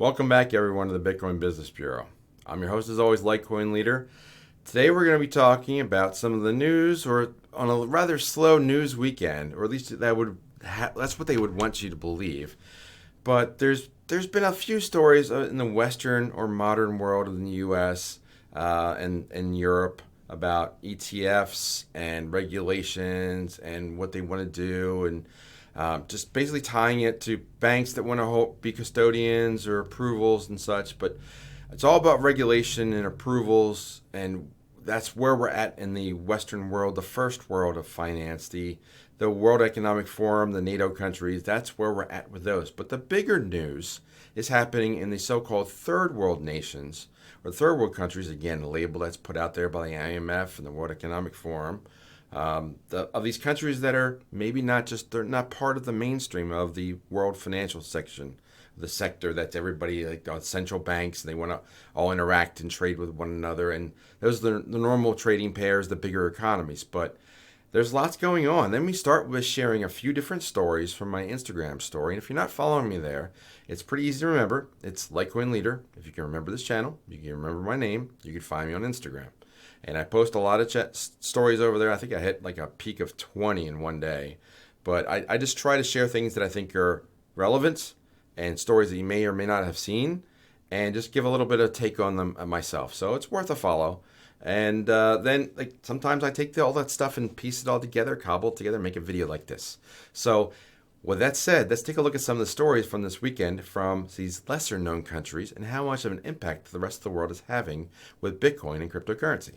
Welcome back, everyone, to the Bitcoin Business Bureau. I'm your host, as always, LitecoinLeader. Today, we're going to be talking about some of the news, or on a rather slow news weekend, or at least that's what they would want you to believe. But there's been a few stories in the Western or modern world in the U.S. And Europe about ETFs and regulations and what they want to do, and just basically tying it to banks that want to be custodians or approvals and such. But it's all about regulation and approvals, and that's where we're at in the Western world, the first world of finance, the World Economic Forum, the NATO countries. That's where we're at with those. But the bigger news is happening in the so-called third world nations, or third world countries, again, the label that's put out there by the IMF and the World Economic Forum. Of these countries that are maybe they're not part of the mainstream of the world financial section, the sector that's everybody, like central banks, and they want to all interact and trade with one another. And those are the normal trading pairs, the bigger economies. But there's lots going on. Then we start with sharing a few different stories from my Instagram story. And if you're not following me there, it's pretty easy to remember. It's LitecoinLeader. If you can remember this channel, you can remember my name, you can find me on Instagram. And I post a lot of stories over there. I think I hit like a peak of 20 in one day. But I just try to share things that I think are relevant and stories that you may or may not have seen, and just give a little bit of take on them myself. So it's worth a follow. And then sometimes I take all that stuff and piece it all together, cobble it together, make a video like this. So with that said, let's take a look at some of the stories from this weekend from these lesser known countries and how much of an impact the rest of the world is having with Bitcoin and cryptocurrency.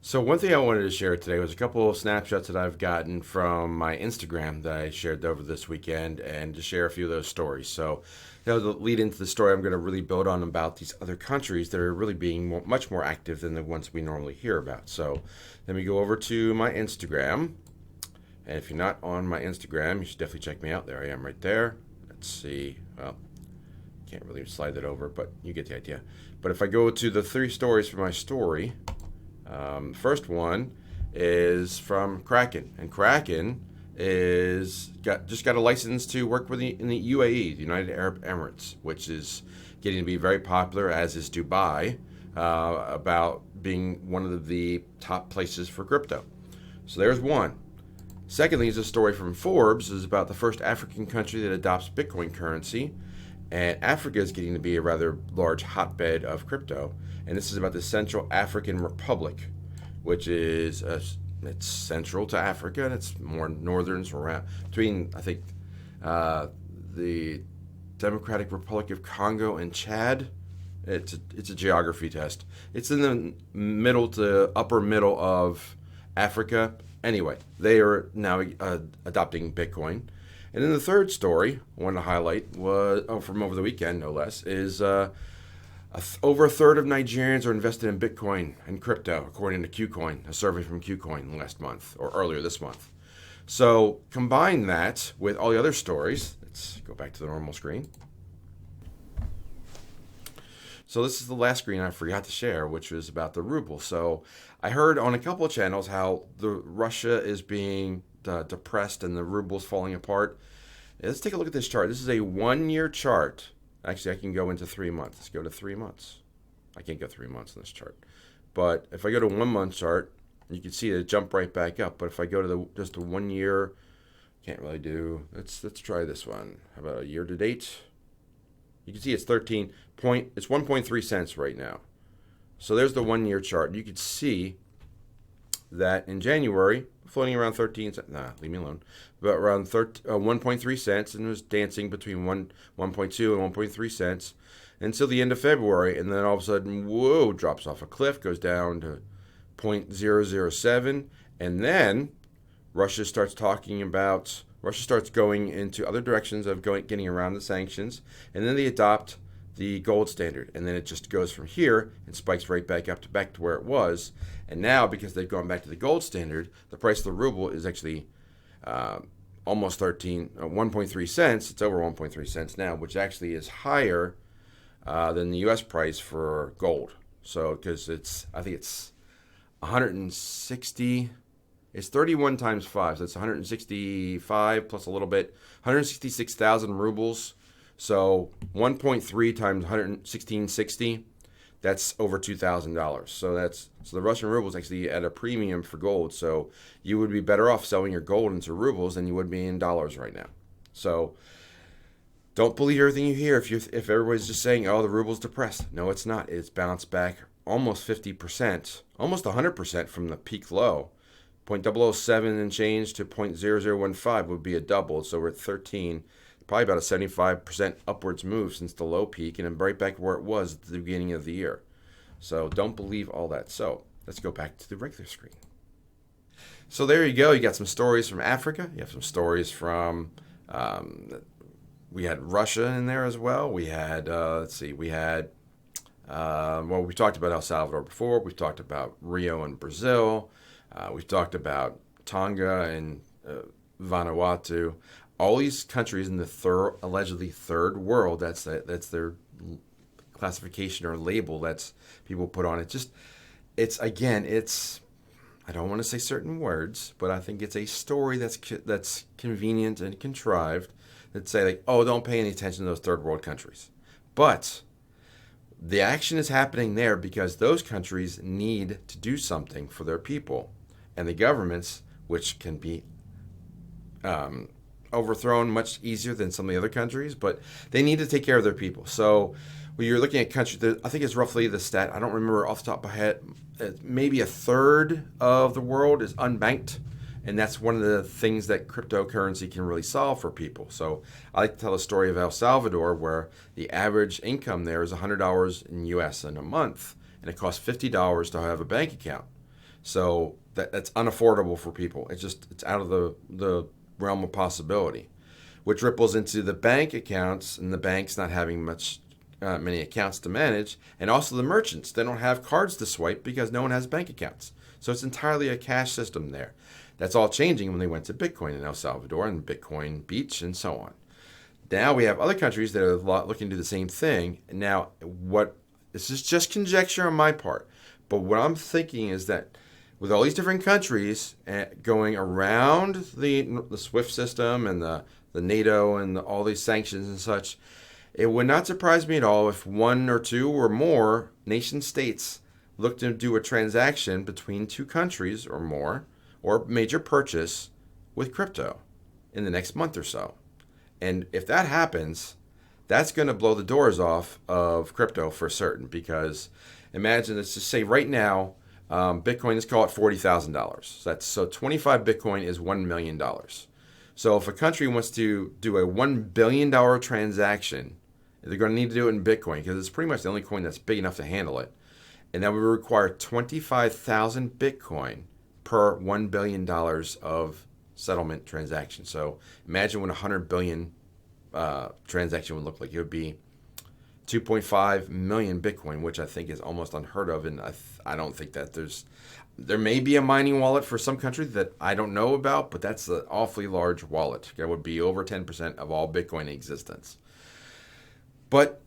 So one thing I wanted to share today was a couple of snapshots that I've gotten from my Instagram that I shared over this weekend, and to share a few of those stories. So that will lead into the story I'm going to really build on about these other countries that are really being much more active than the ones we normally hear about. So let me go over to my Instagram. And if you're not on my Instagram, you should definitely check me out. There I am right there. Let's see. Well, can't really slide that over, but you get the idea. But if I go to the 3 stories for my story, first one is from Kraken, and Kraken just got a license to work in the UAE, the United Arab Emirates, which is getting to be very popular, as is Dubai, about being one of the top places for crypto. So there's one. Secondly, is a story from Forbes, is about the first African country that adopts Bitcoin currency, and Africa is getting to be a rather large hotbed of crypto. And this is about the Central African Republic, which is it's central to Africa, and it's more northern, around between, I think, the Democratic Republic of Congo and Chad. It's a geography test. It's in the middle to upper middle of Africa. Anyway, they are now adopting Bitcoin. And then the third story I wanted to highlight was from over the weekend, no less, is over a third of Nigerians are invested in Bitcoin and crypto, according to KuCoin, a survey from KuCoin last month, or earlier this month. So combine that with all the other stories. Let's go back to the normal screen. So this is the last screen I forgot to share, which was about the ruble. So I heard on a couple of channels how Russia is being depressed and the ruble's falling apart. Let's take a look at this chart. This is a 1-year chart. Actually, I can go into 3 months. Let's go to 3 months. I can't go 3 months in this chart. But if I go to 1 month chart, you can see it jump right back up. But if I go to just a 1 year, can't really do. Let's try this one. How about a year to date? You can see it's 1.3 cents right now. So there's the 1 year chart. You could see that in January, floating around 13 cents. Nah, leave me alone. But around 1.3 cents, and it was dancing between 1.2 and 1.3 cents until the end of February, and then all of a sudden, whoa, drops off a cliff, goes down to 0.007, and then Russia starts going into other directions of getting around the sanctions, and then they adopt the gold standard, and then it just goes from here and spikes right back to where it was. And now, because they've gone back to the gold standard, the price of the ruble is actually almost 1.3 cents. It's over 1.3 cents now, which actually is higher than the U.S. price for gold. So, because I think it's 160. It's 31 times 5, so it's 165 plus a little bit, 166,000 rubles. So 1.3 times 116.60, that's over $2,000. So the Russian ruble is actually at a premium for gold. So you would be better off selling your gold into rubles than you would be in dollars right now. So don't believe everything you hear if everybody's just saying, oh, the ruble's depressed. No, it's not. It's bounced back almost 50%, almost 100% from the peak low. 0.007 and change to 0.0015 would be a double. So we're at 13, probably about a 75% upwards move since the low peak, and then right back where it was at the beginning of the year. So don't believe all that. So let's go back to the regular screen. So there you go. You got some stories from Africa. You have some stories from we had Russia in there as well. We had, well, we talked about El Salvador before. We've talked about Rio and Brazil. We've talked about Tonga and Vanuatu. All these countries in the allegedly third world, that's their classification or label that's people put on it. I don't want to say certain words, but I think it's a story that's convenient and contrived that say, like, oh, don't pay any attention to those third world countries. But the action is happening there because those countries need to do something for their people. And the governments, which can be overthrown much easier than some of the other countries, but they need to take care of their people. So when you're looking at countries, I think it's roughly the stat, I don't remember off the top of my head, maybe a third of the world is unbanked. And that's one of the things that cryptocurrency can really solve for people. So I like to tell the story of El Salvador, where the average income there is $100 in US in a month, and it costs $50 to have a bank account. So that's unaffordable for people. It's out of the realm of possibility, which ripples into the bank accounts and the banks not having many accounts to manage, and also the merchants. They don't have cards to swipe because no one has bank accounts. So it's entirely a cash system there. That's all changing when they went to Bitcoin in El Salvador and Bitcoin Beach and so on. Now we have other countries that are looking to do the same thing. Now, this is just conjecture on my part, but what I'm thinking is that with all these different countries going around the SWIFT system and the NATO and all these sanctions and such, it would not surprise me at all if one or two or more nation states look to do a transaction between two countries or more, or major purchase with crypto in the next month or so. And if that happens, that's going to blow the doors off of crypto for certain, because imagine, let's just say right now, Bitcoin, let's call it $40,000. So 25 Bitcoin is $1 million. So if a country wants to do a $1 billion transaction, they're going to need to do it in Bitcoin because it's pretty much the only coin that's big enough to handle it. And that would require 25,000 Bitcoin per $1 billion of settlement transaction. So imagine what a 100 billion transaction would look like. It would be 2.5 million Bitcoin, which I think is almost unheard of. And I don't think that there may be a mining wallet for some countries that I don't know about, but that's an awfully large wallet. That would be over 10% of all Bitcoin in existence. But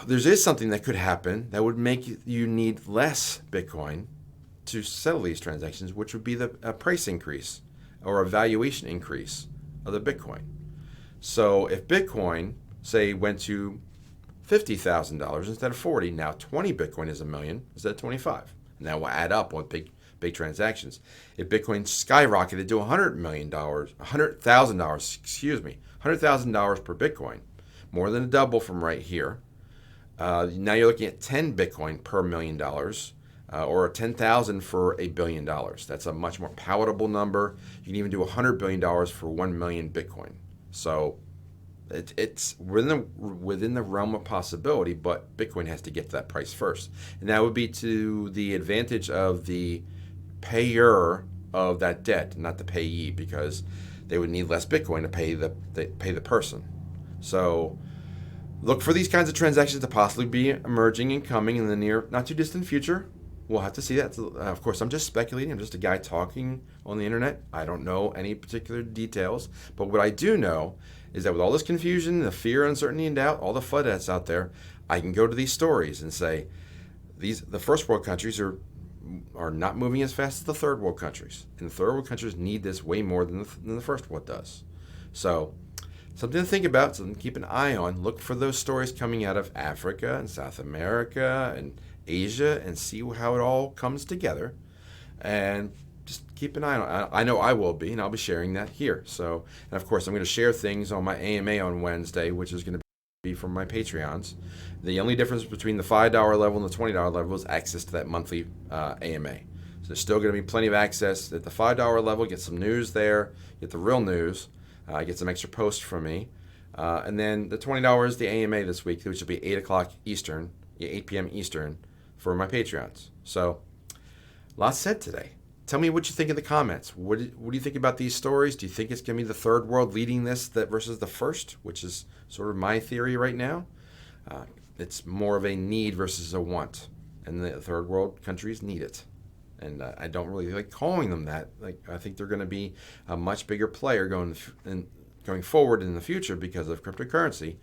there is something that could happen that would make you need less Bitcoin to settle these transactions, which would be a price increase or a valuation increase of the Bitcoin. So if Bitcoin, say, went to $50,000 instead of 40, now 20 Bitcoin is $1 million instead of 25. And that will add up with big transactions. If Bitcoin skyrocketed to $100,000, $100,000 per Bitcoin, more than a double from right here. Now you're looking at 10 Bitcoin per $1 million, or 10,000 for $1 billion. That's a much more palatable number. You can even do $100 billion for 1 million Bitcoin. So it's within the realm of possibility, but Bitcoin has to get to that price first. And that would be to the advantage of the payer of that debt, not the payee, because they would need less Bitcoin to pay the person. So look for these kinds of transactions to possibly be emerging and coming in the near, not too distant future. We'll have to see that. Of course, I'm just speculating. I'm just a guy talking on the internet. I don't know any particular details. But what I do know is that with all this confusion, the fear, uncertainty, and doubt, all the FUD that's out there, I can go to these stories and say, the first world countries are not moving as fast as the third world countries. And the third world countries need this way more than the first world does. So something to think about, something to keep an eye on. Look for those stories coming out of Africa and South America and Asia and see how it all comes together. And just keep an eye on it. I know I will be, and I'll be sharing that here. So, and of course, I'm going to share things on my AMA on Wednesday, which is going to be from my Patreons. The only difference between the $5 level and the $20 level is access to that monthly AMA. So there's still going to be plenty of access at the $5 level. Get some news there, get the real news, get some extra posts from me. And then the $20 is the AMA this week, which will be 8 o'clock Eastern, 8 p.m. Eastern for my Patreons. So, lots said today. Tell me what you think in the comments. What do you think about these stories? Do you think it's going to be the third world leading this versus the first, which is sort of my theory right now? It's more of a need versus a want, and the third world countries need it. And I don't really like calling them that. Like, I think they're going to be a much bigger player going forward in the future because of cryptocurrency.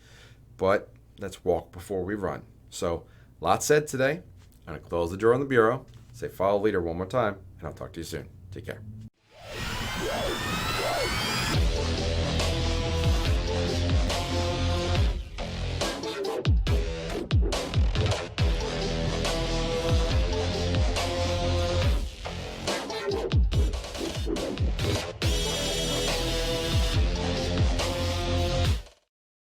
But let's walk before we run. So, lots said today. I'm going to close the door on the bureau, say follow leader one more time, and I'll talk to you soon. Take care.